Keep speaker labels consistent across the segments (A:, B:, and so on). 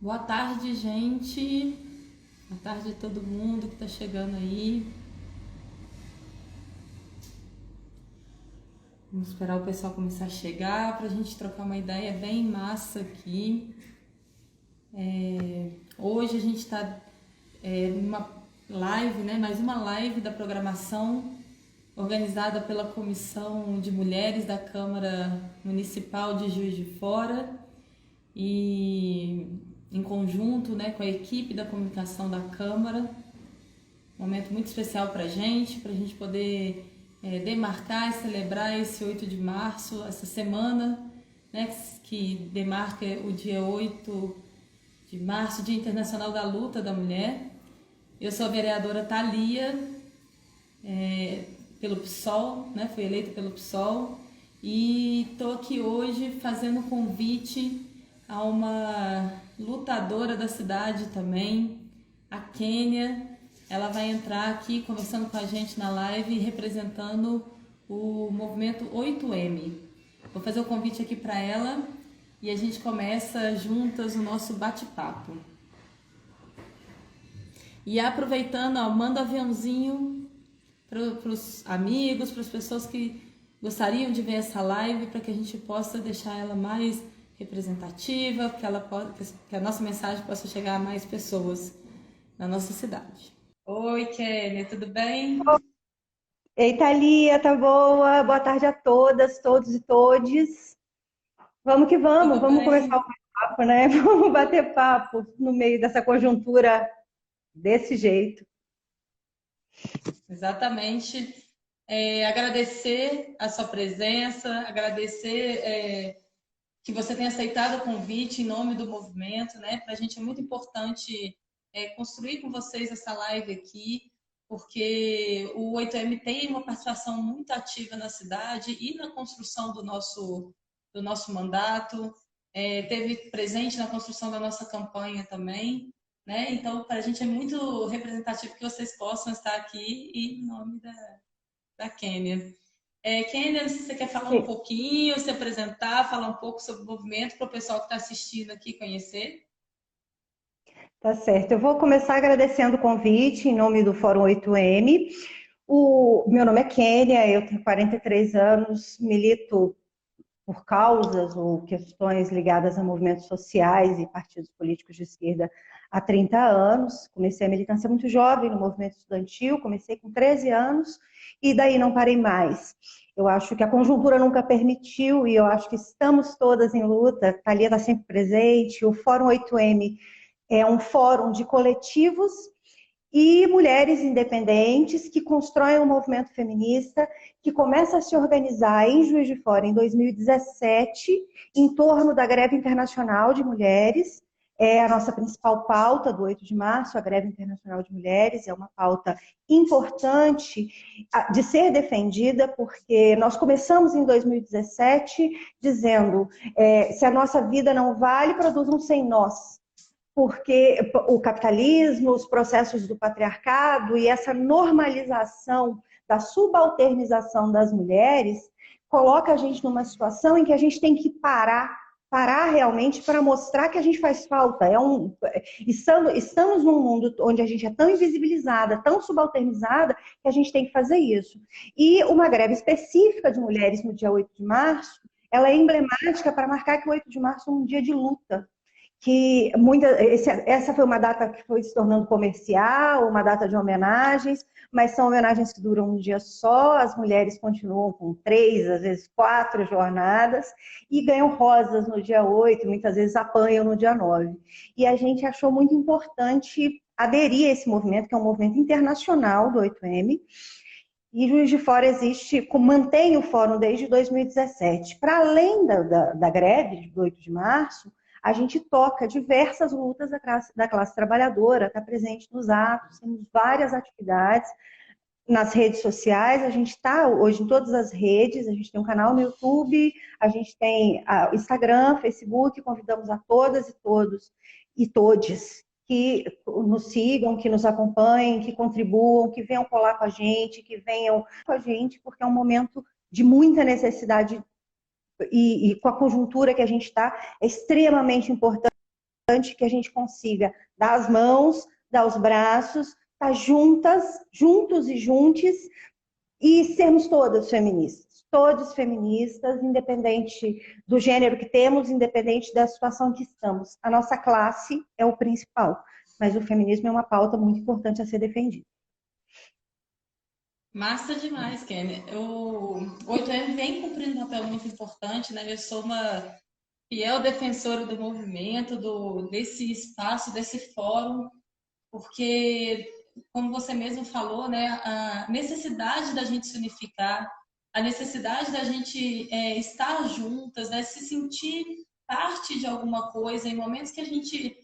A: Boa tarde, gente. Boa tarde a todo mundo que está chegando aí. Vamos esperar o pessoal começar a chegar para a gente trocar uma ideia bem massa aqui. Hoje a gente está numa live, né? Mais uma live da programação organizada pela Comissão de Mulheres da Câmara Municipal de Juiz de Fora e em conjunto, né, com a equipe da comunicação da Câmara. Momento muito especial para a gente poder demarcar e celebrar esse 8 de março, essa semana, né, que demarca o dia 8 de março, Dia Internacional da Luta da Mulher. Eu sou a vereadora Thalia, pelo PSOL, né, fui eleita pelo PSOL, e estou aqui hoje fazendo um convite a uma lutadora da cidade também, a Kênia. Ela vai entrar aqui conversando com a gente na live, representando o movimento 8M. Vou fazer o convite aqui para ela e a gente começa juntas o nosso bate-papo. E aproveitando, ó, manda aviãozinho para os amigos, para as pessoas que gostariam de ver essa live, para que a gente possa deixar ela mais representativa, que a nossa mensagem possa chegar a mais pessoas na nossa cidade. Oi, Kelly, tudo bem?
B: Ei, Thalia, tá boa? Boa tarde a todas, todos e todes. Vamos que vamos,
A: Tudo
B: vamos começar o
A: bem?
B: papo, né? Vamos bater papo no meio dessa conjuntura desse jeito.
A: Exatamente. Agradecer a sua presença, agradecer que você tenha aceitado o convite em nome do movimento, né? Para a gente é muito importante construir com vocês essa live aqui, porque o 8M tem uma participação muito ativa na cidade e na construção do nosso mandato, teve presente na construção da nossa campanha também, né? Então, para a gente é muito representativo que vocês possam estar aqui em nome da Kênia. Kênia, se você quer falar um pouquinho, se apresentar, falar um pouco sobre o movimento para o pessoal que está assistindo aqui conhecer.
B: Tá certo. Eu vou começar agradecendo o convite em nome do Fórum 8M. O meu nome é Kênia, eu tenho 43 anos, milito por causas ou questões ligadas a movimentos sociais e partidos políticos de esquerda há 30 anos. Comecei a militância muito jovem no movimento estudantil, comecei com 13 anos e daí não parei mais. Eu acho que a conjuntura nunca permitiu e eu acho que estamos todas em luta. A Thalia está sempre presente, o Fórum 8M é um fórum de coletivos e mulheres independentes que constroem um movimento feminista que começa a se organizar em Juiz de Fora em 2017 em torno da greve internacional de mulheres. É a nossa principal pauta do 8 de março, a greve internacional de mulheres, é uma pauta importante de ser defendida, porque nós começamos em 2017 dizendo se a nossa vida não vale, produzam sem nós, porque o capitalismo, os processos do patriarcado e essa normalização da subalternização das mulheres coloca a gente numa situação em que a gente tem que parar realmente para mostrar que a gente faz falta. Estamos num mundo onde a gente é tão invisibilizada, tão subalternizada, que a gente tem que fazer isso. E uma greve específica de mulheres no dia 8 de março, ela é emblemática para marcar que o 8 de março é um dia de luta, essa foi uma data que foi se tornando comercial, uma data de homenagens, mas são homenagens que duram um dia só, as mulheres continuam com 3, às vezes 4 jornadas, e ganham rosas no dia 8, muitas vezes apanham no dia 9. E a gente achou muito importante aderir a esse movimento, que é um movimento internacional do 8M, e Juiz de Fora mantém o fórum desde 2017. Para além da greve do 8 de março, a gente toca diversas lutas da classe trabalhadora, está presente nos atos, temos várias atividades nas redes sociais, a gente está hoje em todas as redes, a gente tem um canal no YouTube, a gente tem o Instagram, Facebook, convidamos a todas e todos e todes que nos sigam, que nos acompanhem, que contribuam, que venham colar com a gente, que venham com a gente, porque é um momento de muita necessidade e com a conjuntura que a gente está, é extremamente importante que a gente consiga dar as mãos, dar os braços, estar juntas, juntos e juntes, e sermos todas feministas. Todos feministas, independente do gênero que temos, independente da situação que estamos. A nossa classe é o principal, mas o feminismo é uma pauta muito importante a ser defendida.
A: Massa demais, Kenny. O 8M vem cumprindo um papel muito importante, né? Eu sou uma fiel defensora do movimento, desse espaço, desse fórum, porque, como você mesmo falou, né, a necessidade da gente se unificar, a necessidade da gente estar juntas, né, se sentir parte de alguma coisa em momentos que a gente,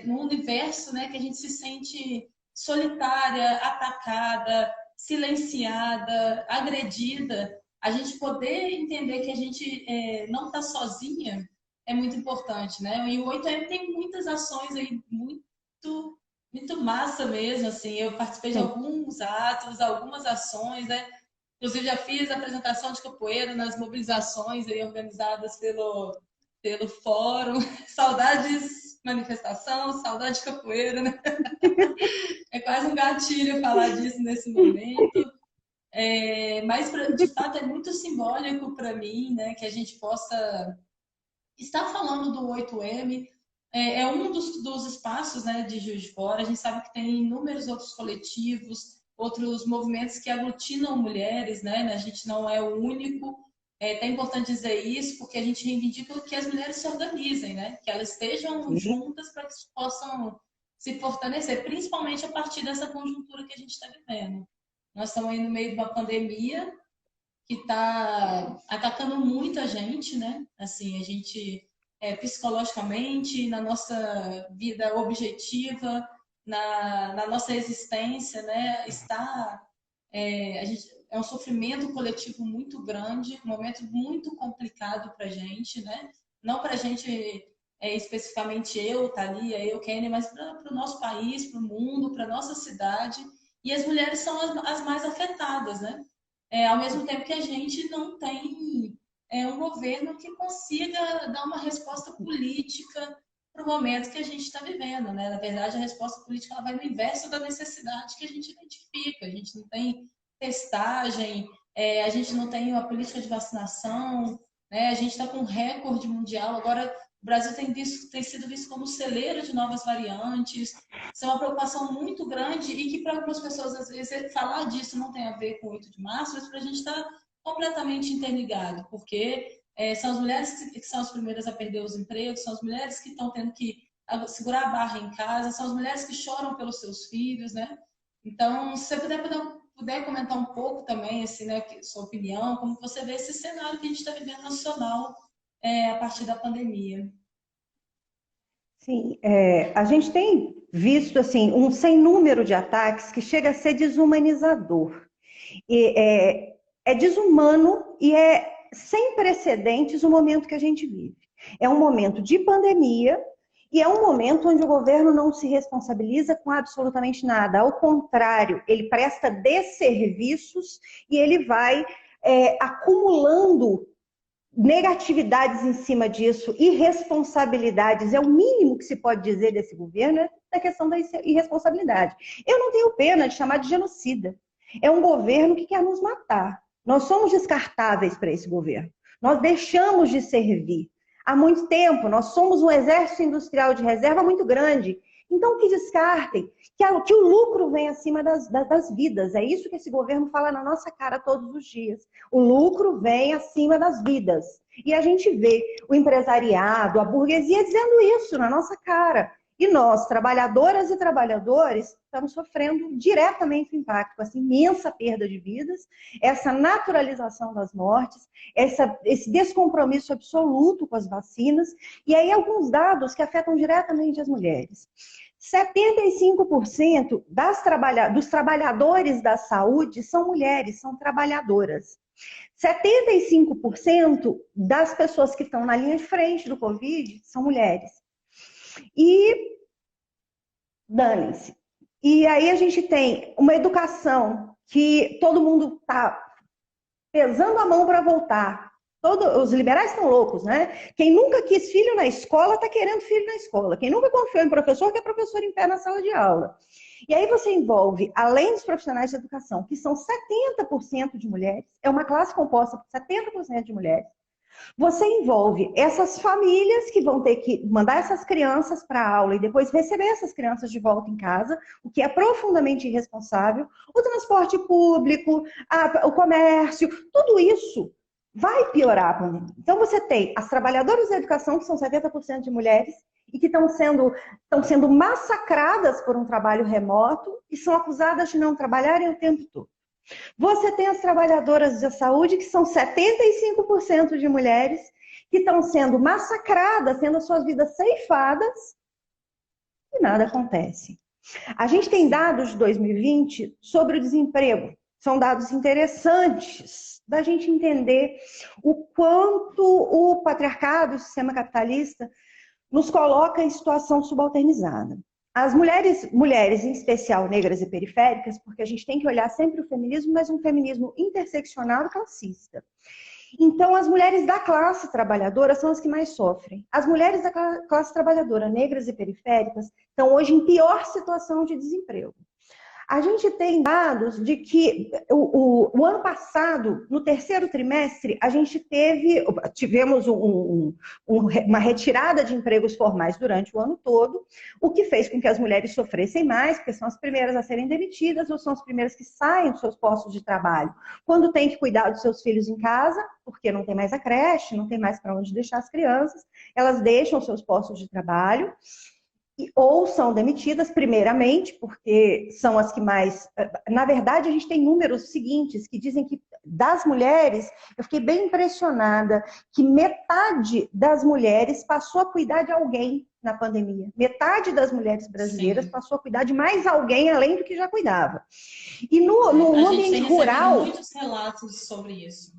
A: no universo, né, que a gente se sente solitária, atacada, silenciada, agredida, a gente poder entender que a gente não está sozinha é muito importante, né? E o 8M tem muitas ações aí muito massa mesmo, assim. Eu participei de alguns atos, algumas ações, né? Inclusive já fiz a apresentação de capoeira nas mobilizações aí organizadas pelo fórum. Saudades manifestação, saudade de capoeira, né? É quase um gatilho falar disso nesse momento. Mas, de fato, é muito simbólico para mim, né, que a gente possa estar falando do 8M. É um dos espaços, né, de Juiz de Fora. A gente sabe que tem inúmeros outros coletivos, outros movimentos que aglutinam mulheres, né? A gente não é o único. É até importante dizer isso, porque a gente reivindica que as mulheres se organizem, né? Que elas estejam juntas para que possam se fortalecer, principalmente a partir dessa conjuntura que a gente está vivendo. Nós estamos aí no meio de uma pandemia que está atacando muita gente, né? Assim, a gente psicologicamente, na nossa vida objetiva, na nossa existência, né? A gente, é um sofrimento coletivo muito grande, um momento muito complicado para a gente, né? Não para a gente especificamente eu, Thalia, eu, Kenny, mas para o nosso país, para o mundo, para a nossa cidade. E as mulheres são as mais afetadas, né? Ao mesmo tempo que a gente não tem um governo que consiga dar uma resposta política para o momento que a gente está vivendo, né? Na verdade, a resposta política ela vai no inverso da necessidade que a gente identifica. A gente não tem testagem, a gente não tem uma política de vacinação, né? A gente está com um recorde mundial. Agora, o Brasil tem sido visto como celeiro de novas variantes. Isso é uma preocupação muito grande e que para algumas pessoas, às vezes, falar disso não tem a ver com o 8 de março, mas para a gente está completamente interligado, porque são as mulheres que são as primeiras a perder os empregos, são as mulheres que estão tendo que segurar a barra em casa, são as mulheres que choram pelos seus filhos, né? Então, se você puder comentar um pouco também, assim, né, sua opinião, como você vê esse cenário que a gente está vivendo nacional a partir da pandemia.
B: Sim, a gente tem visto assim um sem número de ataques que chega a ser desumanizador. E, é desumano e é sem precedentes o momento que a gente vive. É um momento de pandemia e é um momento onde o governo não se responsabiliza com absolutamente nada. Ao contrário, ele presta desserviços e ele vai acumulando negatividades em cima disso, irresponsabilidades, é o mínimo que se pode dizer desse governo, é a questão da irresponsabilidade. Eu não tenho pena de chamar de genocida. É um governo que quer nos matar. Nós somos descartáveis para esse governo. Nós deixamos de servir. Há muito tempo, nós somos um exército industrial de reserva muito grande. Então, que descartem, que o lucro vem acima das vidas. É isso que esse governo fala na nossa cara todos os dias. O lucro vem acima das vidas. E a gente vê o empresariado, a burguesia dizendo isso na nossa cara. E nós, trabalhadoras e trabalhadores, estamos sofrendo diretamente o impacto com essa imensa perda de vidas, essa naturalização das mortes, esse descompromisso absoluto com as vacinas, e aí alguns dados que afetam diretamente as mulheres. 75% dos trabalhadores da saúde são mulheres, são trabalhadoras. 75% das pessoas que estão na linha de frente do Covid são mulheres. E dane-se. E aí a gente tem uma educação que todo mundo está pesando a mão para voltar. Os liberais estão loucos, né? Quem nunca quis filho na escola está querendo filho na escola. Quem nunca confiou em professor quer professor em pé na sala de aula. E aí você envolve, além dos profissionais de educação, que são 70% de mulheres, é uma classe composta por 70% de mulheres, você envolve essas famílias que vão ter que mandar essas crianças para a aula e depois receber essas crianças de volta em casa, o que é profundamente irresponsável, o transporte público, o comércio, tudo isso vai piorar a pandemia. Então você tem as trabalhadoras da educação, que são 70% de mulheres, e que estão sendo massacradas por um trabalho remoto e são acusadas de não trabalharem o tempo todo. Você tem as trabalhadoras da saúde, que são 75% de mulheres, que estão sendo massacradas, tendo as suas vidas ceifadas, e nada acontece. A gente tem dados de 2020 sobre o desemprego. São dados interessantes da gente entender o quanto o patriarcado, o sistema capitalista, nos coloca em situação subalternizada. As mulheres, em especial negras e periféricas, porque a gente tem que olhar sempre o feminismo, mas um feminismo interseccional e classista. Então, as mulheres da classe trabalhadora são as que mais sofrem. As mulheres da classe trabalhadora, negras e periféricas, estão hoje em pior situação de desemprego. A gente tem dados de que o ano passado, no terceiro trimestre, a gente tivemos uma retirada de empregos formais durante o ano todo, o que fez com que as mulheres sofressem mais, porque são as primeiras a serem demitidas ou são as primeiras que saem dos seus postos de trabalho. Quando tem que cuidar dos seus filhos em casa, porque não tem mais a creche, não tem mais para onde deixar as crianças, elas deixam seus postos de trabalho, ou são demitidas, primeiramente, porque são as que mais... Na verdade, a gente tem números seguintes que dizem que das mulheres, eu fiquei bem impressionada, que metade das mulheres passou a cuidar de alguém na pandemia. Metade das mulheres brasileiras passou a cuidar de mais alguém além do que já cuidava. E no ambiente rural...
A: muitos relatos sobre isso.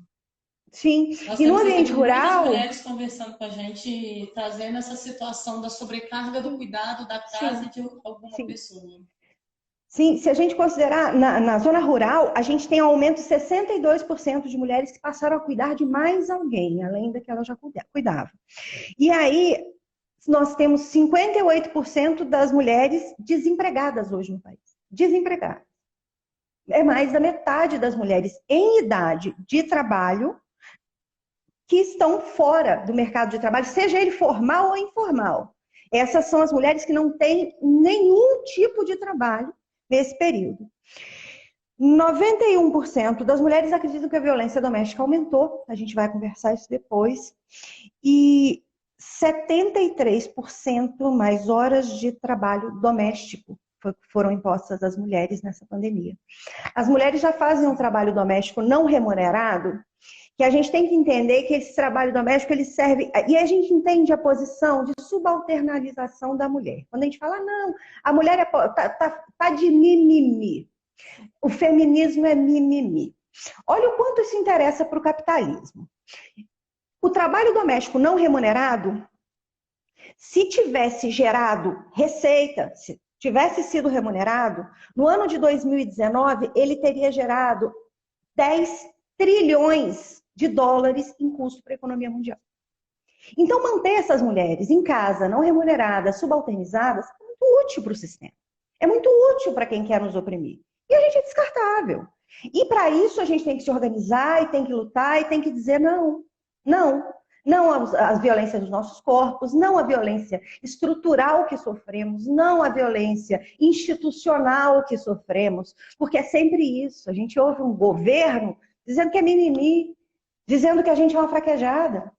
B: Sim,
A: nós
B: e no ambiente rural...
A: muitas mulheres conversando com a gente, trazendo essa situação da sobrecarga do cuidado da casa de alguma pessoa.
B: Sim, se a gente considerar, na zona rural, a gente tem um aumento de 62% de mulheres que passaram a cuidar de mais alguém, além da que ela já cuidava. E aí, nós temos 58% das mulheres desempregadas hoje no país. Desempregadas. É mais da metade das mulheres em idade de trabalho que estão fora do mercado de trabalho, seja ele formal ou informal. Essas são as mulheres que não têm nenhum tipo de trabalho nesse período. 91% das mulheres acreditam que a violência doméstica aumentou, a gente vai conversar isso depois, e 73% mais horas de trabalho doméstico foram impostas às mulheres nessa pandemia. As mulheres já fazem um trabalho doméstico não remunerado, que a gente tem que entender que esse trabalho doméstico ele serve... E a gente entende a posição de subalternalização da mulher. Quando a gente fala, não, a mulher tá de mimimi. O feminismo é mimimi. Olha o quanto isso interessa para o capitalismo. O trabalho doméstico não remunerado, se tivesse gerado receita, se tivesse sido remunerado, no ano de 2019, ele teria gerado 10 trilhões de dólares em custo para a economia mundial. Então, manter essas mulheres em casa, não remuneradas, subalternizadas, é muito útil para o sistema. É muito útil para quem quer nos oprimir. E a gente é descartável. E para isso a gente tem que se organizar e tem que lutar e tem que dizer não. Não. Não às violências dos nossos corpos, não à violência estrutural que sofremos, não à violência institucional que sofremos, porque é sempre isso. A gente ouve um governo dizendo que é mimimi, dizendo que a gente é uma fraquejada.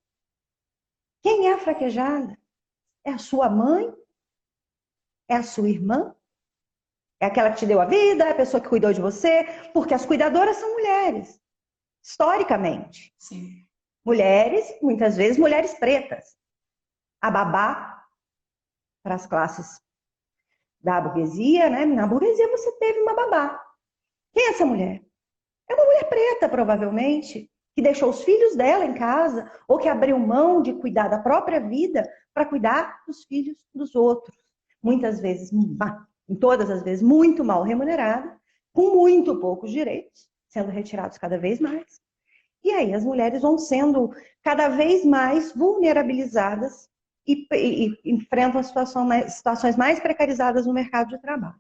B: Quem é a fraquejada? É a sua mãe? É a sua irmã? É aquela que te deu a vida? É a pessoa que cuidou de você? Porque as cuidadoras são mulheres, historicamente.
A: Sim.
B: Mulheres, muitas vezes mulheres pretas. A babá, para as classes da burguesia, né? Na burguesia você teve uma babá. Quem é essa mulher? É uma mulher preta, provavelmente, que deixou os filhos dela em casa ou que abriu mão de cuidar da própria vida para cuidar dos filhos dos outros. Muitas vezes, em todas as vezes, muito mal remunerada, com muito poucos direitos, sendo retirados cada vez mais. E aí as mulheres vão sendo cada vez mais vulnerabilizadas e enfrentam situações mais precarizadas no mercado de trabalho.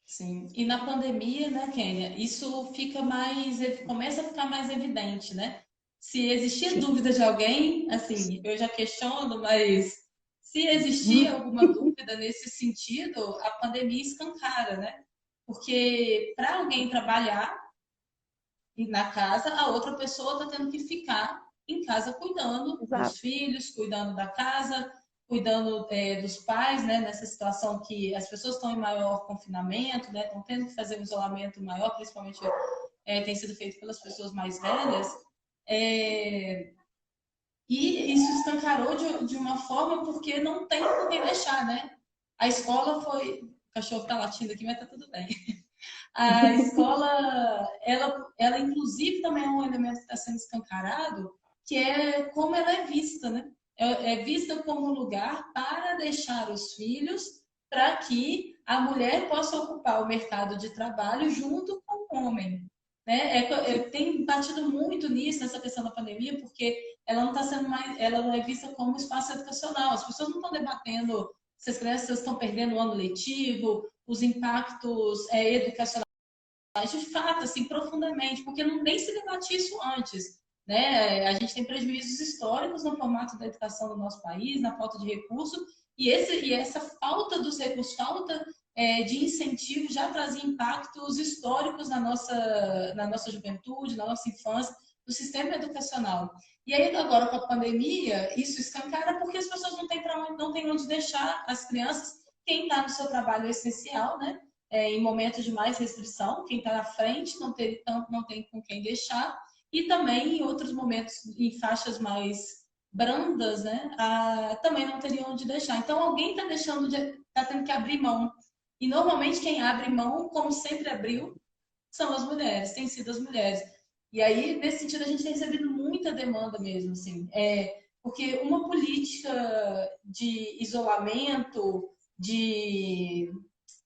A: Sim. E na pandemia, né, Kênia, isso fica mais, começa a ficar mais evidente, né? Se existia
B: Sim.
A: dúvida de alguém, assim, eu já questiono, mas se existia
B: Hum,
A: alguma dúvida nesse sentido, a pandemia escancara, né? Porque para alguém trabalhar e na casa, a outra pessoa está tendo que ficar em casa cuidando dos
B: exato.
A: filhos, cuidando da casa, cuidando dos pais, né? Nessa situação que as pessoas estão em maior confinamento, né? Estão tendo que fazer um isolamento maior, principalmente tem sido feito pelas pessoas mais velhas. É, e isso escancarou de uma forma porque não tem com quem deixar, né? A escola foi. O cachorro tá latindo aqui, mas tá tudo bem. A escola, ela inclusive também é um elemento que está sendo escancarado, que é como ela é vista, né? É vista como um lugar para deixar os filhos para que a mulher possa ocupar o mercado de trabalho junto com o homem. Né? Tem batido muito nisso, nessa questão da pandemia, porque ela não está sendo mais, ela não é vista como espaço educacional. As pessoas não estão debatendo se as crianças estão perdendo o ano letivo, os impactos educacionais de fato, assim, profundamente, porque não, nem se debatia isso antes. Né? A gente tem prejuízos históricos no formato da educação do nosso país, na falta de recurso, e essa falta dos recursos, falta de incentivo já trazia impactos históricos na nossa juventude, na nossa infância, no sistema educacional. E aí, agora com a pandemia, isso escancara porque as pessoas não têm onde, não têm onde deixar as crianças. Quem está no seu trabalho é essencial, né? Em momentos de mais restrição, quem está na frente não tem com quem deixar, e também em outros momentos, em faixas mais brandas, né, também não teria onde deixar. Então, alguém está está tendo que abrir mão. E normalmente quem abre mão, como sempre abriu, são as mulheres, têm sido as mulheres. E aí, nesse sentido, a gente tem recebido muita demanda mesmo, assim, porque uma política de isolamento,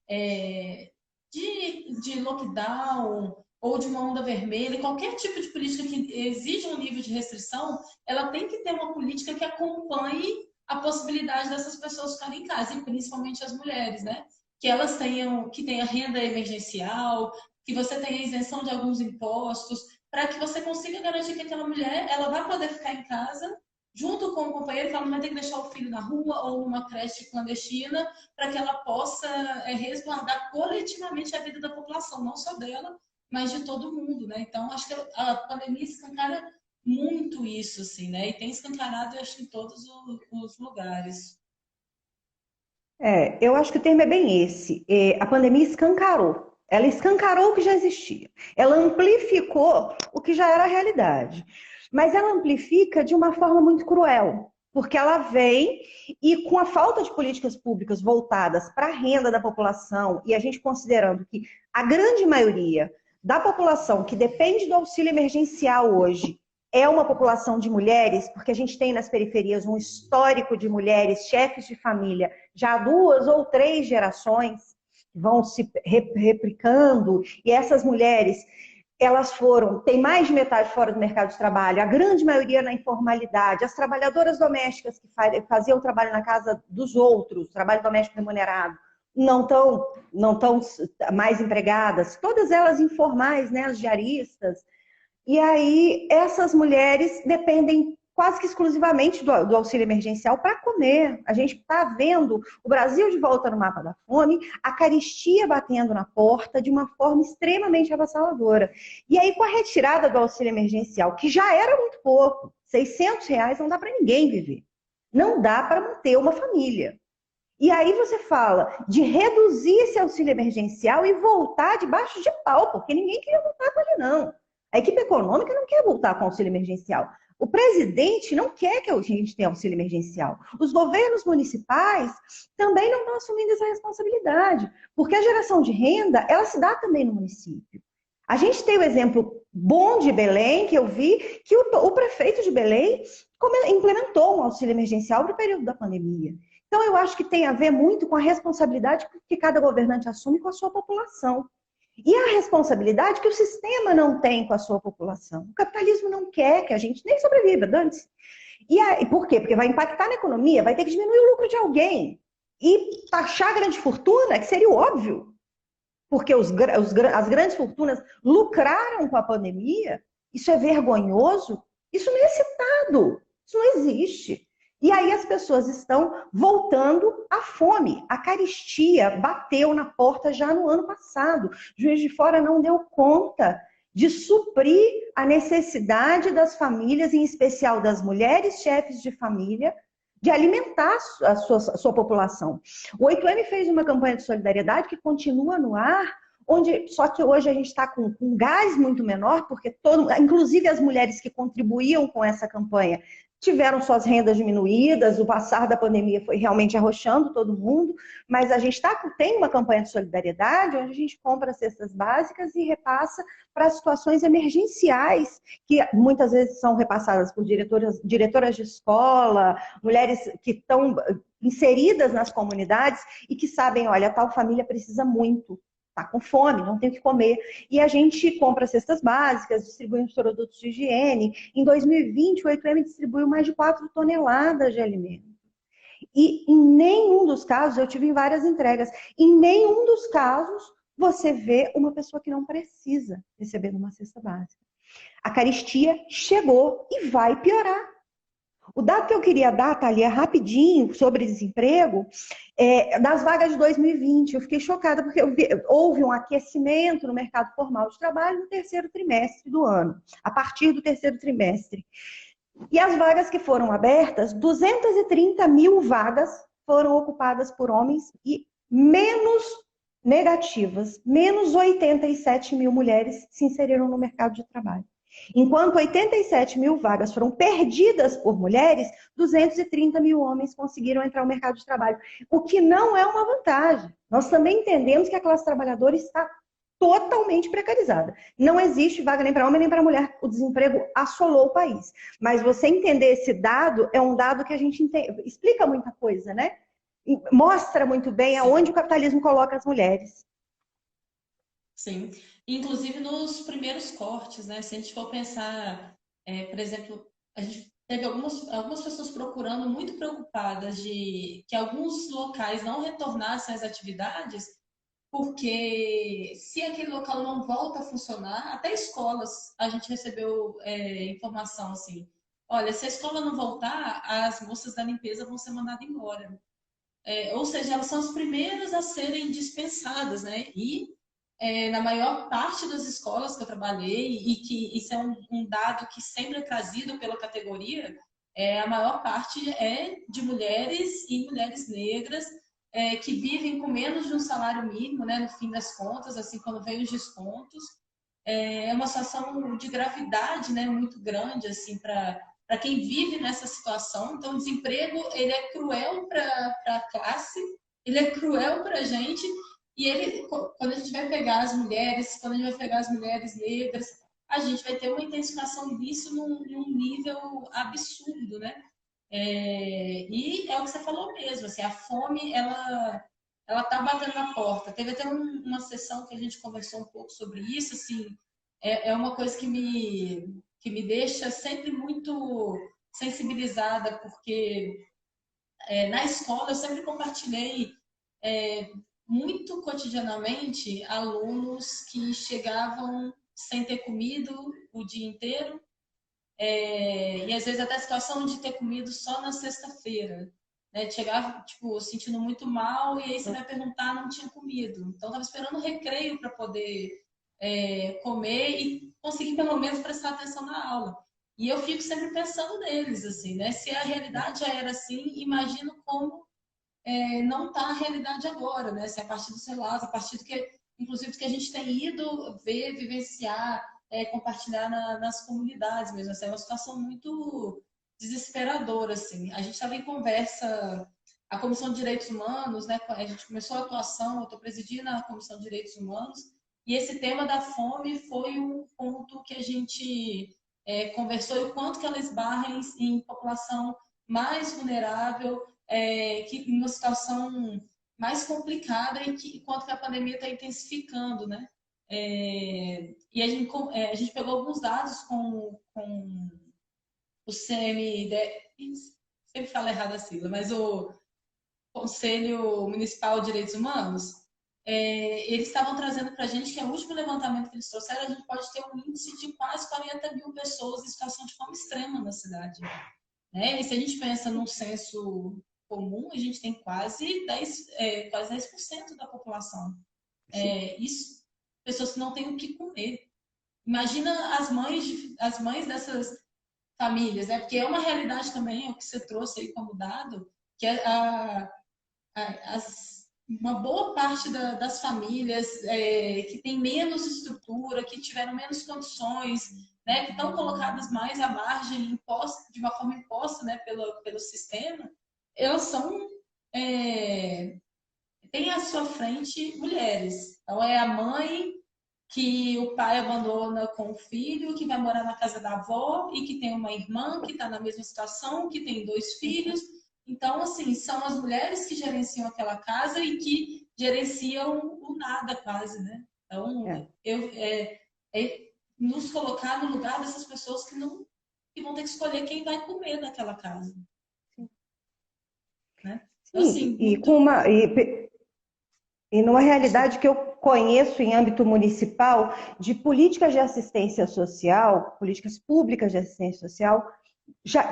A: é, de lockdown ou de uma onda vermelha, qualquer tipo de política que exija um nível de restrição, ela tem que ter uma política que acompanhe a possibilidade dessas pessoas ficarem em casa, e principalmente as mulheres, né? Que elas tenha renda emergencial, que você tenha isenção de alguns impostos, para que você consiga garantir que aquela mulher ela vai poder ficar em casa junto com o companheiro, que ela não vai ter que deixar o filho na rua ou numa creche clandestina, para que ela possa resguardar coletivamente a vida da população, não só dela, mas de todo mundo, né? Então, acho que a pandemia escancara muito isso, assim, né? E tem escancarado, eu acho, em todos os lugares.
B: Eu acho que o termo é bem esse. A pandemia escancarou. Ela escancarou o que já existia. Ela amplificou o que já era a realidade. Mas ela amplifica de uma forma muito cruel, porque ela vem e com a falta de políticas públicas voltadas para a renda da população, e a gente considerando que a grande maioria da população que depende do auxílio emergencial hoje é uma população de mulheres, porque a gente tem nas periferias um histórico de mulheres, chefes de família, já há 2 ou 3 gerações vão se replicando, e essas mulheres, elas tem mais de metade fora do mercado de trabalho, a grande maioria na informalidade, as trabalhadoras domésticas que faziam o trabalho na casa dos outros, trabalho doméstico remunerado, não estão mais empregadas, todas elas informais, né, as diaristas. E aí, essas mulheres dependem quase que exclusivamente do auxílio emergencial para comer. A gente está vendo o Brasil de volta no mapa da fome, a carestia batendo na porta de uma forma extremamente avassaladora. E aí, com a retirada do auxílio emergencial, que já era muito pouco, R$ 600 não dá para ninguém viver. Não dá para manter uma família. E aí você fala de reduzir esse auxílio emergencial e voltar debaixo de pau, porque ninguém queria voltar com ele, não. A equipe econômica não quer voltar com auxílio emergencial. O presidente não quer que a gente tenha auxílio emergencial. Os governos municipais também não estão assumindo essa responsabilidade, porque a geração de renda, ela se dá também no município. A gente tem o exemplo bom de Belém, que eu vi, que o prefeito de Belém implementou um auxílio emergencial para o período da pandemia. Então, eu acho que tem a ver muito com a responsabilidade que cada governante assume com a sua população. E a responsabilidade que o sistema não tem com a sua população. O capitalismo não quer que a gente nem sobreviva, dane-se. E aí, por quê? Porque vai impactar na economia, vai ter que diminuir o lucro de alguém. E taxar a grande fortuna, que seria o óbvio, porque as grandes fortunas lucraram com a pandemia, isso é vergonhoso, isso não é citado, isso não existe. E aí as pessoas estão voltando à fome. A carestia bateu na porta já no ano passado. Juiz de Fora não deu conta de suprir a necessidade das famílias, em especial das mulheres chefes de família, de alimentar a sua população. O 8M fez uma campanha de solidariedade que continua no ar, só que hoje a gente está com gás muito menor, porque inclusive as mulheres que contribuíam com essa campanha tiveram suas rendas diminuídas, o passar da pandemia foi realmente arrochando todo mundo, mas a gente tem uma campanha de solidariedade onde a gente compra cestas básicas e repassa para situações emergenciais, que muitas vezes são repassadas por diretoras de escola, mulheres que estão inseridas nas comunidades e que sabem, olha, tal família precisa muito, está com fome, não tem o que comer. E a gente compra cestas básicas, distribuímos produtos de higiene. Em 2020, o 8M distribuiu mais de 4 toneladas de alimento. E em nenhum dos casos, eu tive em várias entregas, em nenhum dos casos você vê uma pessoa que não precisa receber uma cesta básica. A carestia chegou e vai piorar. O dado que eu queria dar, Thalia, rapidinho, sobre desemprego, das vagas de 2020, eu fiquei chocada porque houve um aquecimento no mercado formal de trabalho no terceiro trimestre do ano, a partir do terceiro trimestre. E as vagas que foram abertas, 230 mil vagas foram ocupadas por homens e menos negativas, menos 87 mil mulheres se inseriram no mercado de trabalho. Enquanto 87 mil vagas foram perdidas por mulheres, 230 mil homens conseguiram entrar no mercado de trabalho, o que não é uma vantagem. Nós também entendemos que a classe trabalhadora está totalmente precarizada. Não existe vaga nem para homem nem para mulher. O desemprego assolou o país. Mas você entender esse dado é um dado que a gente explica muita coisa, né? Mostra muito bem aonde o capitalismo coloca as mulheres.
A: Sim, inclusive nos primeiros cortes, né? Se a gente for pensar, por exemplo, a gente teve algumas pessoas procurando, muito preocupadas de que alguns locais não retornassem às atividades, porque se aquele local não volta a funcionar, até escolas, a gente recebeu informação assim, olha, se a escola não voltar, as moças da limpeza vão ser mandadas embora. Ou seja, elas são as primeiras a serem dispensadas, né? E na maior parte das escolas que eu trabalhei, e que isso é um dado que sempre é trazido pela categoria, a maior parte é de mulheres e mulheres negras que vivem com menos de um salário mínimo, né, no fim das contas, assim, quando vem os descontos. É uma situação de gravidade, né, muito grande, assim, para quem vive nessa situação. Então, o desemprego, ele é cruel para a classe, ele é cruel para a gente, e ele, quando a gente vai pegar as mulheres, quando a gente vai pegar as mulheres negras, a gente vai ter uma intensificação disso num nível absurdo, né? E é o que você falou mesmo, assim, a fome, ela tá batendo na porta. Teve até uma sessão que a gente conversou um pouco sobre isso, assim, é uma coisa que me deixa sempre muito sensibilizada, porque na escola eu sempre compartilhei muito cotidianamente alunos que chegavam sem ter comido o dia inteiro, e às vezes até a situação de ter comido só na sexta-feira. Né? Chegava, tipo, sentindo muito mal, e aí você vai perguntar, não tinha comido. Então, estava esperando o recreio para poder comer e conseguir pelo menos prestar atenção na aula. E eu fico sempre pensando neles, assim, né? Se a realidade já era assim, imagino como não está a realidade agora, né? Se a partir dos relatos, a partir do que, inclusive, do que a gente tem ido ver, vivenciar, compartilhar nas comunidades mesmo. Assim, é uma situação muito desesperadora, assim. A gente estava em conversa, a Comissão de Direitos Humanos, né? A gente começou a atuação, eu estou presidindo a Comissão de Direitos Humanos, e esse tema da fome foi um ponto que a gente conversou, e o quanto que ela esbarra em população mais vulnerável, que em uma situação mais complicada, e quanto que a pandemia está intensificando, né? E a gente pegou alguns dados com o CMD, sempre falo errado a sigla, mas o Conselho Municipal de Direitos Humanos, eles estavam trazendo para a gente que o último levantamento que eles trouxeram, a gente pode ter um índice de quase 40 mil pessoas em situação de fome extrema na cidade. Né? E se a gente pensa num censo comum, a gente tem quase 10% da população. Isso, pessoas que não têm o que comer. Imagina as mães dessas famílias, né? Porque é uma realidade também, o que você trouxe aí como dado, que uma boa parte das famílias que tem menos estrutura, que tiveram menos condições, né, que estão colocadas mais à margem, de uma forma imposta, né, pelo sistema, elas são tem à sua frente mulheres. Então, é a mãe que o pai abandona com o filho, que vai morar na casa da avó e que tem uma irmã que está na mesma situação, que tem 2 filhos. Então, assim, são as mulheres que gerenciam aquela casa e que gerenciam o nada quase, né? Então, nos colocar no lugar dessas pessoas que vão ter que escolher quem vai comer naquela casa. Né? Então, assim,
B: e numa realidade que eu conheço em âmbito municipal, de políticas de assistência social, políticas públicas de assistência social,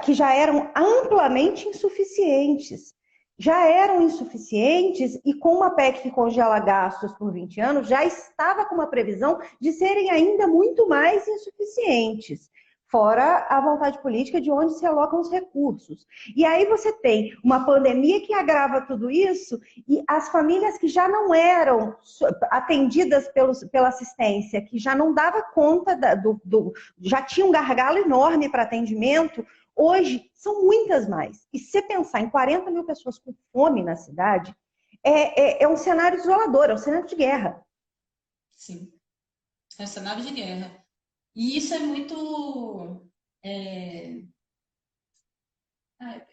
B: que já eram amplamente insuficientes. Já eram insuficientes e com uma PEC que congela gastos por 20 anos, já estava com uma previsão de serem ainda muito mais insuficientes. Fora a vontade política de onde se alocam os recursos. E aí você tem uma pandemia que agrava tudo isso e as famílias que já não eram atendidas pela assistência, que já não dava conta, já tinha um gargalo enorme para atendimento, hoje são muitas mais. E se você pensar em 40 mil pessoas com fome na cidade, é um cenário isolador, é um cenário de guerra.
A: Sim, é um cenário de guerra. E isso é muito...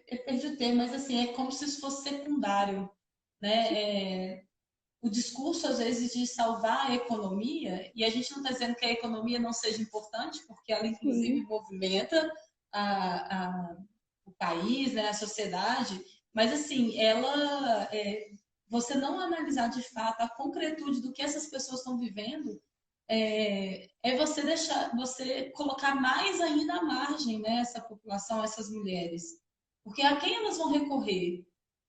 A: eu perdi o termo, mas assim, é como se isso fosse secundário. Né? O discurso, às vezes, de salvar a economia, e a gente não está dizendo que a economia não seja importante, porque ela, inclusive, movimenta o país, né, a sociedade, mas, assim, você não analisar de fato a concretude do que essas pessoas estão vivendo, você colocar mais ainda à margem, né, essa população, essas mulheres. Porque a quem elas vão recorrer?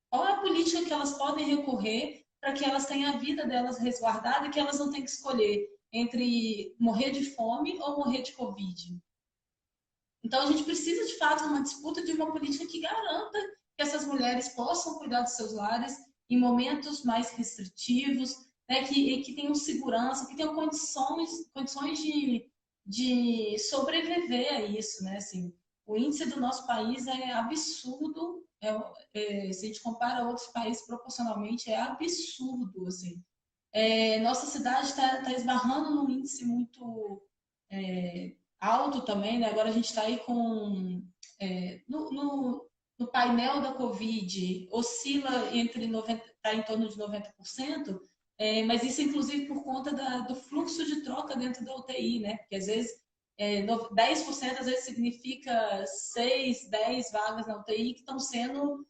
A: Qual é a política que elas podem recorrer para que elas tenham a vida delas resguardada e que elas não tenham que escolher entre morrer de fome ou morrer de Covid? Então, a gente precisa, de fato, de uma disputa de uma política que garanta que essas mulheres possam cuidar dos seus lares em momentos mais restritivos, né, que tenham segurança, que tenham condições de sobreviver a isso, né? Assim, o índice do nosso país é absurdo, se a gente compara a outros países proporcionalmente, é absurdo, assim. Nossa cidade está esbarrando num índice muito alto também, né? Agora a gente está aí com... no painel da Covid, oscila entre 90, está em torno de 90%, mas isso inclusive por conta do fluxo de troca dentro da UTI, né? Porque às vezes 10% às vezes significa 6, 10 vagas na UTI que estão sendo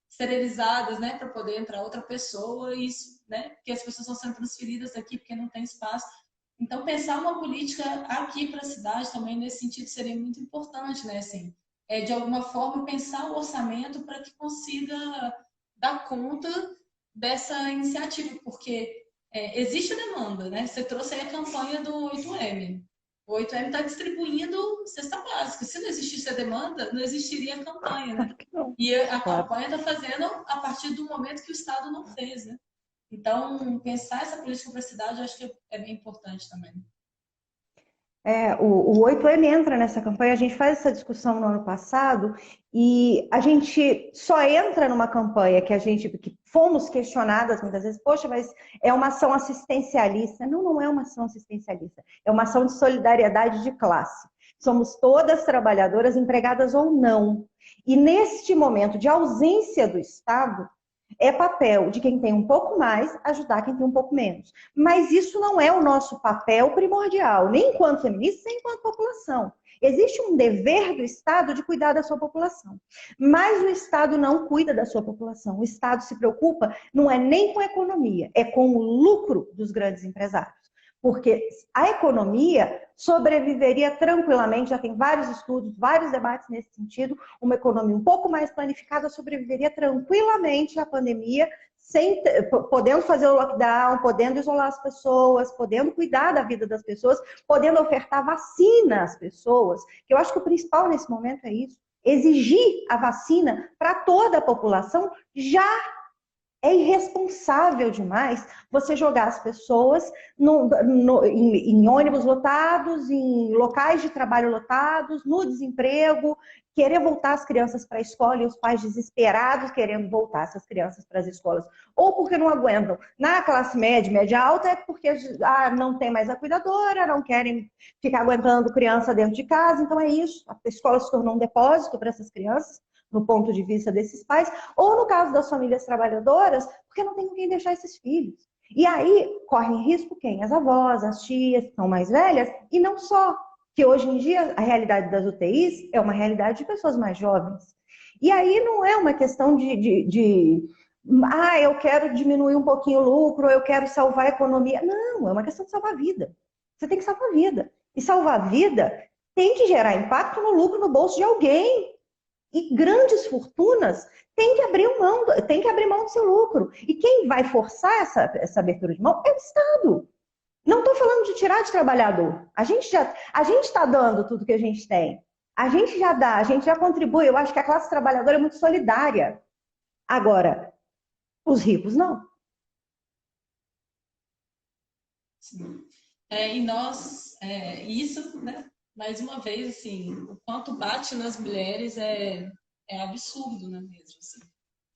A: esterilizadas, né, para poder entrar outra pessoa, e isso, né, porque as pessoas estão sendo transferidas daqui porque não tem espaço. Então, pensar uma política aqui para a cidade também nesse sentido seria muito importante, né, assim, de alguma forma pensar o orçamento para que consiga dar conta dessa iniciativa, porque existe a demanda, né? Você trouxe aí a campanha do 8M. O 8M está distribuindo cesta básica. Se não existisse a demanda, não existiria a campanha, né? E a campanha está fazendo a partir do momento que o Estado não fez, né? Então, pensar essa política para a cidade, eu acho que é bem importante também.
B: O 8M entra nessa campanha, a gente faz essa discussão no ano passado e a gente só entra numa campanha que fomos questionadas muitas vezes, poxa, mas é uma ação assistencialista. Não, não é uma ação assistencialista, é uma ação de solidariedade de classe. Somos todas trabalhadoras, empregadas ou não. E neste momento de ausência do Estado, É papel de quem tem um pouco mais ajudar quem tem um pouco menos. Mas isso não é o nosso papel primordial, nem enquanto feministas, nem enquanto população. Existe um dever do Estado de cuidar da sua população. Mas o Estado não cuida da sua população. O Estado se preocupa, não é nem com a economia, é com o lucro dos grandes empresários. Porque a economia sobreviveria tranquilamente, já tem vários estudos, vários debates nesse sentido, uma economia um pouco mais planificada sobreviveria tranquilamente à pandemia, sem, podendo fazer o lockdown, podendo isolar as pessoas, podendo cuidar da vida das pessoas, podendo ofertar vacina às pessoas, que eu acho que o principal nesse momento é isso, exigir a vacina para toda a população já. É irresponsável demais você jogar as pessoas em ônibus lotados, em locais de trabalho lotados, no desemprego, querer voltar as crianças para a escola e os pais desesperados querendo voltar essas crianças para as escolas. Ou porque não aguentam. Na classe média, média alta, é porque não tem mais a cuidadora, não querem ficar aguentando criança dentro de casa. Então é isso. A escola se tornou um depósito para essas crianças, no ponto de vista desses pais, ou no caso das famílias trabalhadoras, porque não tem com quem deixar esses filhos. E aí correm risco quem? As avós, as tias, que são mais velhas, e não só. Que hoje em dia a realidade das UTIs é uma realidade de pessoas mais jovens. E aí não é uma questão eu quero diminuir um pouquinho o lucro, eu quero salvar a economia. Não, é uma questão de salvar a vida. Você tem que salvar a vida. E salvar a vida tem que gerar impacto no lucro no bolso de alguém. E grandes fortunas têm que abrir mão do seu lucro. E quem vai forçar essa abertura de mão é o Estado. Não estou falando de tirar de trabalhador. A gente está dando tudo que a gente tem. A gente já dá, a gente já contribui. Eu acho que a classe trabalhadora é muito solidária. Agora, os ricos não.
A: Sim. Isso, né? Mais uma vez, assim, o quanto bate nas mulheres é absurdo, né, mesmo, assim.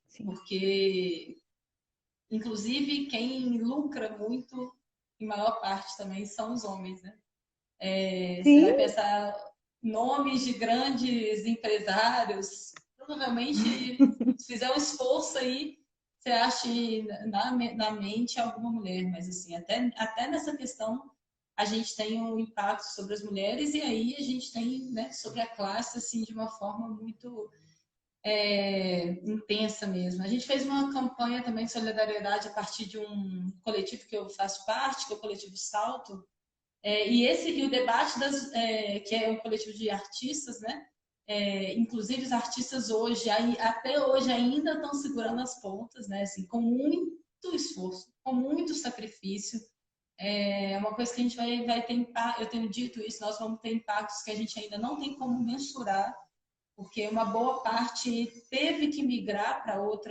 B: Sim.
A: Porque, inclusive, quem lucra muito, em maior parte também, são os homens, né? Você vai pensar nomes de grandes empresários, provavelmente, se fizer um esforço aí, você ache na mente alguma mulher, mas assim, até nessa questão a gente tem um impacto sobre as mulheres e aí a gente tem, né, sobre a classe, assim, de uma forma muito intensa mesmo. A gente fez uma campanha também de solidariedade a partir de um coletivo que eu faço parte, que é o Coletivo Salto, e o debate que é um coletivo de artistas, né? Inclusive os artistas hoje, até hoje ainda estão segurando as pontas, né? Assim, com muito esforço, com muito sacrifício. É uma coisa que a gente vai ter impacto, eu tenho dito isso, nós vamos ter impactos que a gente ainda não tem como mensurar, porque uma boa parte teve que migrar para outro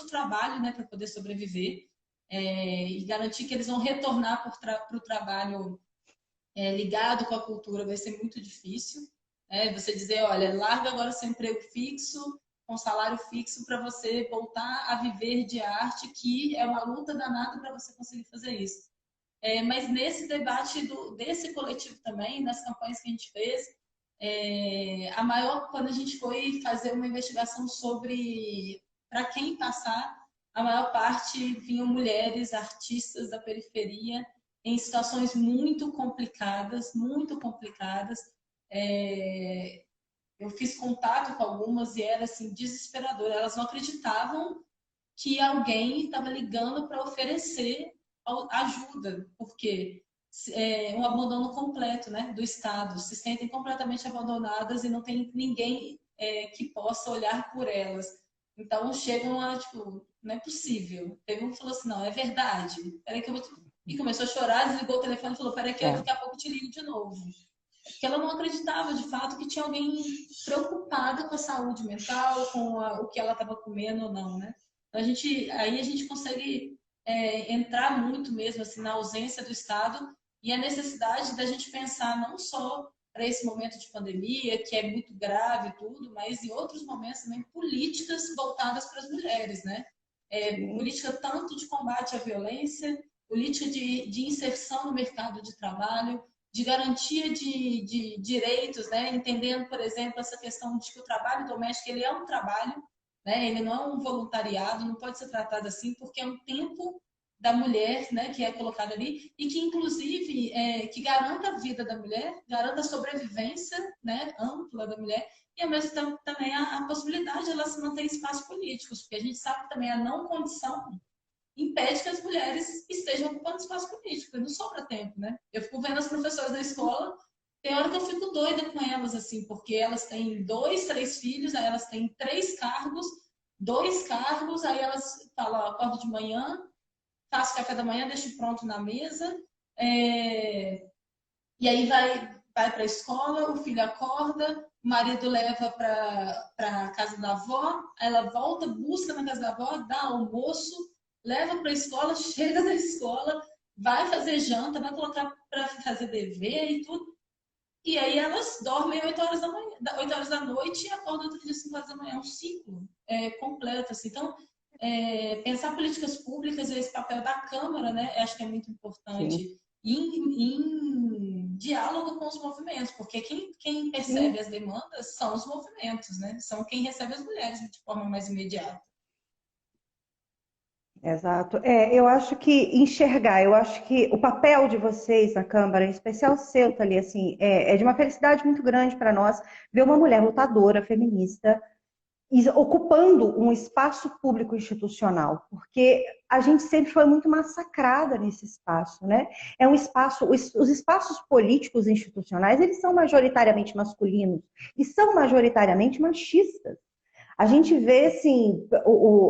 A: trabalho, né, para poder sobreviver, e garantir que eles vão retornar para o trabalho ligado com a cultura vai ser muito difícil. Você dizer, olha, larga agora seu emprego fixo, com salário fixo, para você voltar a viver de arte, que é uma luta danada para você conseguir fazer isso. Mas nesse debate desse coletivo também, nas campanhas que a gente fez, quando a gente foi fazer uma investigação sobre para quem passar, a maior parte vinham mulheres, artistas da periferia, em situações muito complicadas, muito complicadas. Eu fiz contato com algumas e era assim desesperador. Elas não acreditavam que alguém estava ligando para oferecer ajuda, porque um abandono completo, né, do Estado. Se sentem completamente abandonadas e não tem ninguém que possa olhar por elas. Então chegam a, tipo, não é possível. Teve um que falou assim, não, é verdade. Peraí que eu vou... E começou a chorar, desligou o telefone e falou, peraí que daqui a pouco eu te ligo de novo. Porque ela não acreditava, de fato, que tinha alguém preocupada com a saúde mental, com o que ela estava comendo ou não, né? Então, aí a gente consegue entrar muito mesmo assim, na ausência do Estado e a necessidade da gente pensar não só para esse momento de pandemia, que é muito grave e tudo, mas em outros momentos também políticas voltadas para as mulheres, né? Política tanto de combate à violência, política de inserção no mercado de trabalho, de garantia de direitos, né? Entendendo, por exemplo, essa questão de que o trabalho doméstico ele é um trabalho, né? Ele não é um voluntariado, não pode ser tratado assim, porque é um tempo da mulher, né, que é colocado ali e que inclusive que garanta a vida da mulher, garanta a sobrevivência, né, ampla da mulher e ao mesmo tempo também a possibilidade de ela se manter em espaços políticos, porque a gente sabe também a não condição impede que as mulheres estejam ocupando espaço político, não sobra tempo, né? Eu fico vendo as professoras da escola, tem hora que eu fico doida com elas, assim, porque elas têm 2, 3 filhos, aí elas têm 3 cargos, 2 cargos, aí elas falam, acordo de manhã, faço café da manhã, deixo pronto na mesa, e aí vai para a escola, o filho acorda, o marido leva para a casa da avó, ela volta, busca na casa da avó, dá almoço, leva para a escola, chega da escola, vai fazer janta, vai colocar para fazer dever e tudo. E aí elas dormem 8 horas da manhã, 8 horas da noite e acordam outro dia 5 horas da manhã. É um ciclo completo. Assim. Então, pensar políticas públicas e esse papel da Câmara, né, acho que é muito
B: Sim.
A: importante. Em diálogo com os movimentos, porque quem percebe
B: Sim.
A: as demandas são os movimentos, né? São quem recebe as mulheres de forma mais imediata.
B: Exato. Eu acho que enxergar, eu acho que o papel de vocês na Câmara, em especial o seu, Thalia, assim, é de uma felicidade muito grande para nós ver uma mulher lutadora, feminista, ocupando um espaço público institucional, porque a gente sempre foi muito massacrada nesse espaço, né? É um espaço, os espaços políticos institucionais, eles são majoritariamente masculinos e são majoritariamente machistas. A gente vê, assim,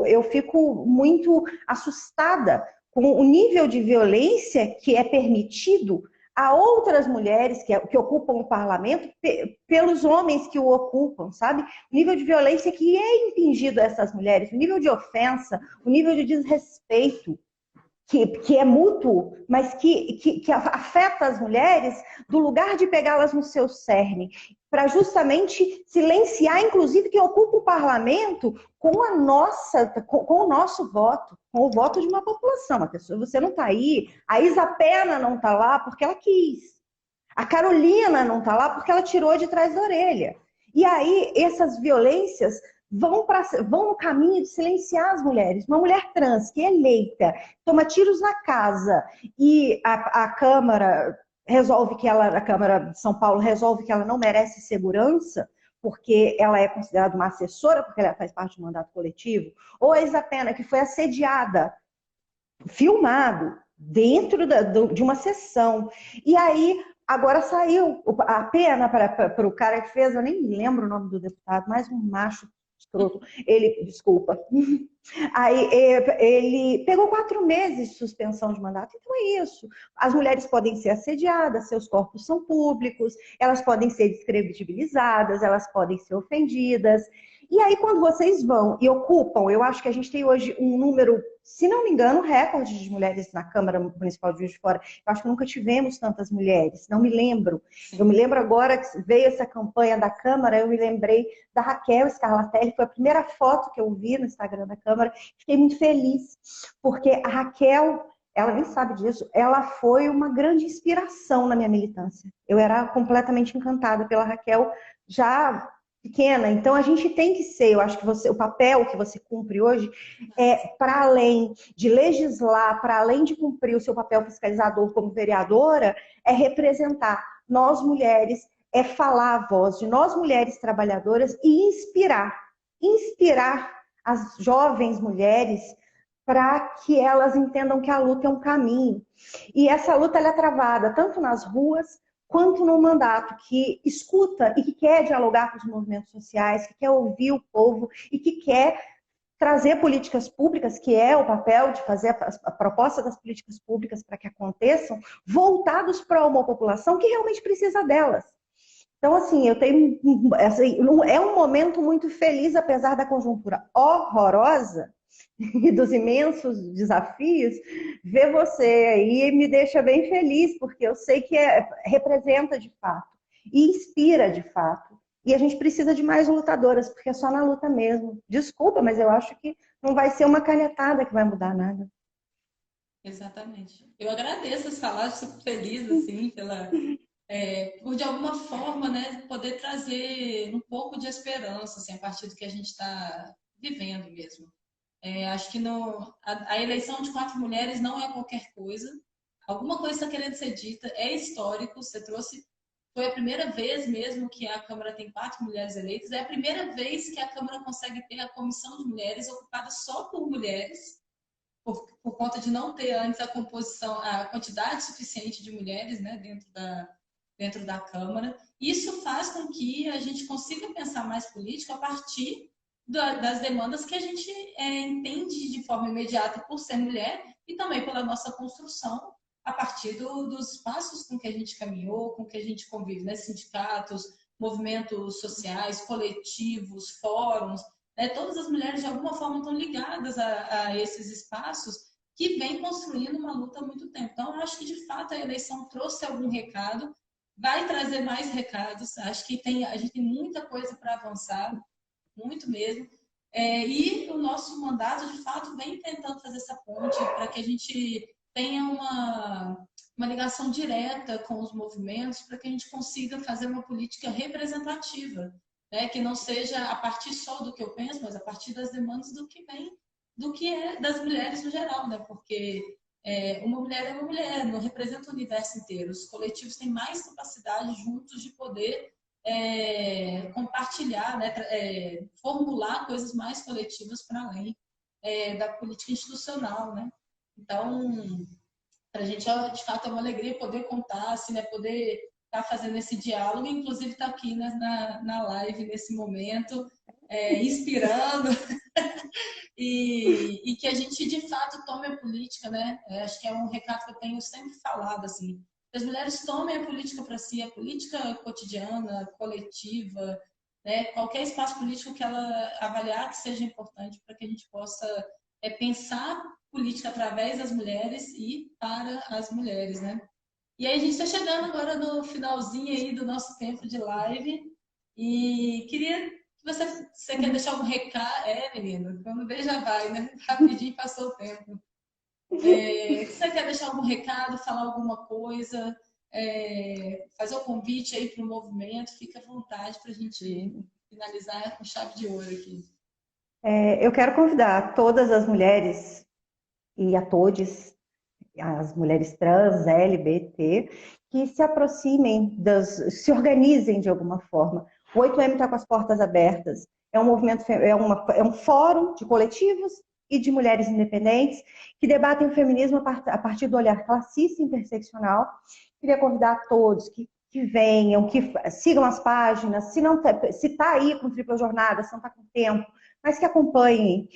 B: eu fico muito assustada com o nível de violência que é permitido a outras mulheres que ocupam o parlamento pelos homens que o ocupam, sabe? O nível de violência que é impingido a essas mulheres, o nível de ofensa, o nível de desrespeito que é mútuo, mas que afeta as mulheres do lugar de pegá-las no seu cerne, para justamente silenciar, inclusive, quem ocupa o parlamento com com o nosso voto, com o voto de uma população. A pessoa, você não está aí, a Isa Pena não está lá porque ela quis. A Carolina não está lá porque ela tirou de trás da orelha. E aí, essas violências vão no caminho de silenciar as mulheres. Uma mulher trans que é eleita, toma tiros na casa e a Câmara resolve que ela, a Câmara de São Paulo resolve que ela não merece segurança, porque ela é considerada uma assessora, porque ela faz parte do mandato coletivo, ou a Isa Pena, que foi assediada, filmado, dentro de uma sessão. E aí, agora saiu a pena para o cara que fez, eu nem me lembro o nome do deputado, mais um macho escroto. Ele, desculpa. Aí ele pegou 4 meses de suspensão de mandato. Então é isso. As mulheres podem ser assediadas, seus corpos são públicos, elas podem ser descredibilizadas, elas podem ser ofendidas. E aí, quando vocês vão e ocupam, eu acho que a gente tem hoje um número, se não me engano, recorde de mulheres na Câmara Municipal de Juiz de Fora. Eu acho que nunca tivemos tantas mulheres, não me lembro. Eu me lembro agora que veio essa campanha da Câmara, eu me lembrei da Raquel Scarlatelli, foi a primeira foto que eu vi no Instagram da Câmara. Fiquei muito feliz, porque a Raquel, ela nem sabe disso, ela foi uma grande inspiração na minha militância. Eu era completamente encantada pela Raquel, já pequena. Então a gente tem que ser, eu acho que o papel que você cumpre hoje é para além de legislar, para além de cumprir o seu papel fiscalizador como vereadora, é representar nós mulheres, é falar a voz de nós mulheres trabalhadoras e inspirar as jovens mulheres para que elas entendam que a luta é um caminho. E essa luta ela é travada tanto nas ruas quanto no mandato que escuta e que quer dialogar com os movimentos sociais, que quer ouvir o povo e que quer trazer políticas públicas, que é o papel de fazer a proposta das políticas públicas para que aconteçam, voltados para uma população que realmente precisa delas. Então, assim, eu tenho. Assim, é um momento muito feliz, apesar da conjuntura horrorosa e dos imensos desafios, ver você aí me deixa bem feliz, porque eu sei que representa de fato e inspira de fato. E a gente precisa de mais lutadoras, porque é só na luta mesmo. Desculpa, mas eu acho que não vai ser uma canetada que vai mudar nada.
A: Exatamente. Eu agradeço as palavras, fico feliz assim por de alguma forma, né, poder trazer um pouco de esperança assim, a partir do que a gente está vivendo mesmo. Acho que a eleição de 4 mulheres não é qualquer coisa. Alguma coisa está querendo ser dita, é histórico. Você trouxe, foi a primeira vez mesmo que a Câmara tem 4 mulheres eleitas, é a primeira vez que a Câmara consegue ter a comissão de mulheres ocupada só por mulheres, por conta de não ter antes a composição, a quantidade suficiente de mulheres, né, dentro da Câmara. Isso faz com que a gente consiga pensar mais política a partir das demandas que a gente entende de forma imediata por ser mulher e também pela nossa construção a partir dos espaços com que a gente caminhou, com que a gente convive, né? Sindicatos, movimentos sociais, coletivos, fóruns, né? Todas as mulheres de alguma forma estão ligadas a esses espaços que vem construindo uma luta há muito tempo. Então, eu acho que de fato a eleição trouxe algum recado, vai trazer mais recados. Acho que a gente tem muita coisa para avançar, muito mesmo. E o nosso mandato, de fato, vem tentando fazer essa ponte para que a gente tenha uma ligação direta com os movimentos, para que a gente consiga fazer uma política representativa, né? Que não seja a partir só do que eu penso, mas a partir das demandas do que vem, do que é das mulheres no geral, né? Porque uma mulher é uma mulher, não representa o universo inteiro. Os coletivos têm mais capacidade juntos de poder compartilhar, né, formular coisas mais coletivas para além da política institucional, né? Então, para a gente, de fato, é uma alegria poder contar, assim, né, poder estar fazendo esse diálogo, inclusive estar aqui, né, na live nesse momento, inspirando e que a gente, de fato, tome a política, né? Acho que é um recado que eu tenho sempre falado, assim, que as mulheres tomem a política para si, a política cotidiana, coletiva, né? Qualquer espaço político que ela avaliar que seja importante para que a gente possa pensar política através das mulheres e para as mulheres, né? E aí a gente está chegando agora no finalzinho aí do nosso tempo de live e queria que você quer deixar algum recado? Menina, quando vê já vai, né? Rapidinho passou o tempo. Você quer deixar algum recado, falar alguma coisa, fazer um convite aí para o movimento? Fica à vontade para a gente finalizar com chave de ouro aqui.
B: Eu quero convidar todas as mulheres e a todos, as mulheres trans, LGBT, que se aproximem, se organizem de alguma forma. O 8M está com as portas abertas. É um movimento, é um fórum de coletivos e de mulheres independentes que debatem o feminismo a partir do olhar classista e interseccional. Queria convidar todos que venham, que sigam as páginas, se está aí com tripla jornada, se não está com tempo, mas que acompanhem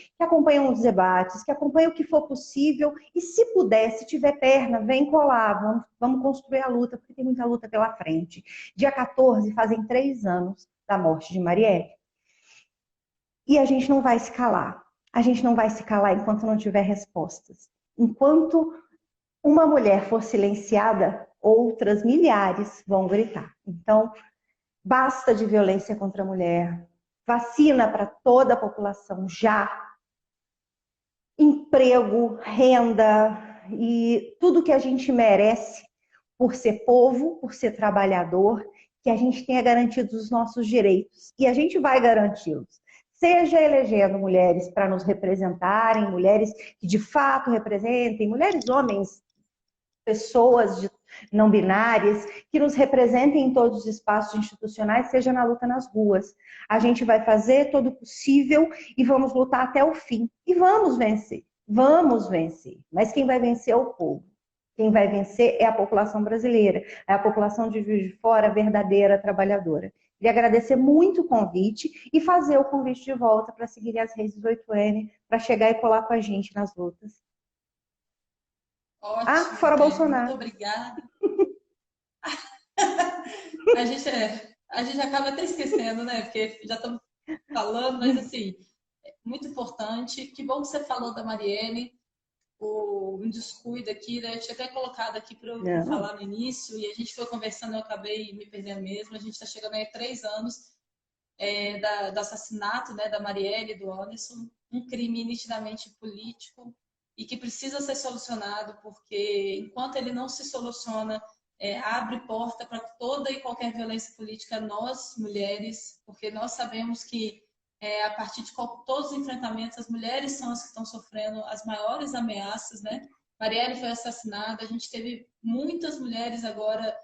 B: os debates, que acompanhem o que for possível e se puder, se tiver perna, vem colar, vamos construir a luta, porque tem muita luta pela frente. Dia 14 fazem 3 anos da morte de Marielle. E a gente não vai se calar. A gente não vai se calar enquanto não tiver respostas. Enquanto uma mulher for silenciada, outras milhares vão gritar. Então, basta de violência contra a mulher. Vacina para toda a população já. Emprego, renda e tudo que a gente merece por ser povo, por ser trabalhador, que a gente tenha garantido os nossos direitos. E a gente vai garanti-los. Seja elegendo mulheres para nos representarem, mulheres que de fato representem, mulheres, homens, pessoas não binárias, que nos representem em todos os espaços institucionais, seja na luta nas ruas. A gente vai fazer todo o possível e vamos lutar até o fim. E vamos vencer. Vamos vencer. Mas quem vai vencer é o povo. Quem vai vencer é a população brasileira, é a população de Juiz de Fora, verdadeira, trabalhadora. Queria agradecer muito o convite e fazer o convite de volta para seguir as redes do 8M, para chegar e colar com a gente nas lutas.
A: Ótimo,
B: fora Bolsonaro.
A: Muito obrigada. A gente acaba até esquecendo, né? Porque já estamos falando, mas assim, muito importante. Que bom que você falou da Marielle, um descuido aqui, né? Eu tinha até colocado aqui para eu falar no início, e a gente foi conversando, eu acabei me perdendo mesmo. A gente está chegando aí a 3 anos do assassinato, né, da Marielle e do Anderson, um crime nitidamente político e que precisa ser solucionado, porque enquanto ele não se soluciona, abre porta para toda e qualquer violência política, nós, mulheres, porque nós sabemos que a partir de todos os enfrentamentos, as mulheres são as que estão sofrendo as maiores ameaças, né? Marielle foi assassinada, a gente teve muitas mulheres agora,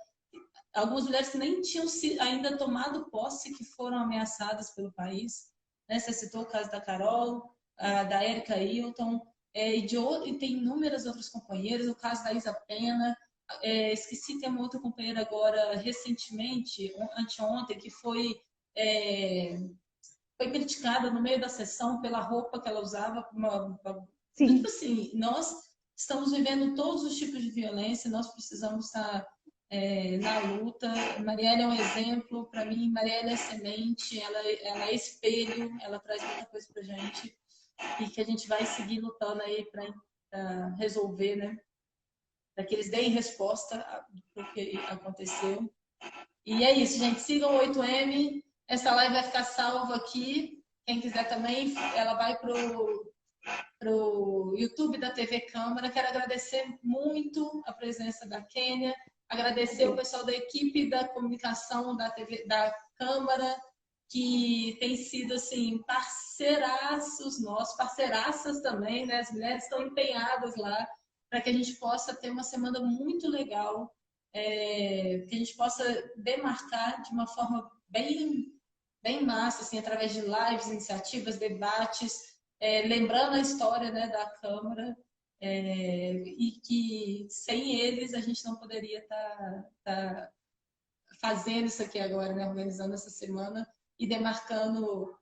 A: algumas mulheres que nem tinham ainda tomado posse, que foram ameaçadas pelo país, né? Você citou o caso da Carol, da Érica Hilton, e tem inúmeras outras companheiras, o caso da Isa Pena, esqueci, tem uma outra companheira agora, recentemente, anteontem, que foi criticada no meio da sessão pela roupa que ela usava. Tipo assim, nós estamos vivendo todos os tipos de violência, nós precisamos estar na luta. Marielle é um exemplo, para mim, Marielle é semente, ela é espelho, ela traz muita coisa pra gente e que a gente vai seguir lutando aí para resolver, né? Para que eles deem resposta ao que aconteceu. E é isso, gente. Sigam o 8M. Essa live vai ficar salva aqui. Quem quiser também, ela vai pro YouTube da TV Câmara. Quero agradecer muito a presença da Kênia, agradecer o pessoal da equipe da comunicação da Câmara, que tem sido assim, parceiraços nossos, parceiraças também, né? As mulheres estão empenhadas lá para que a gente possa ter uma semana muito legal, que a gente possa demarcar de uma forma bem massa, assim, através de lives, iniciativas, debates, lembrando a história, né, da Câmara, e que sem eles a gente não poderia estar fazendo isso aqui agora, né, organizando essa semana e demarcando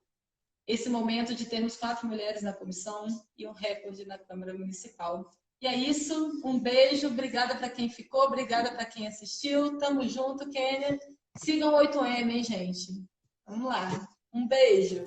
A: esse momento de termos 4 mulheres na comissão e um recorde na Câmara Municipal. E é isso, um beijo, obrigada para quem ficou, obrigada para quem assistiu, tamo junto, Kênia. Sigam o 8M, hein, gente? Vamos lá, um beijo.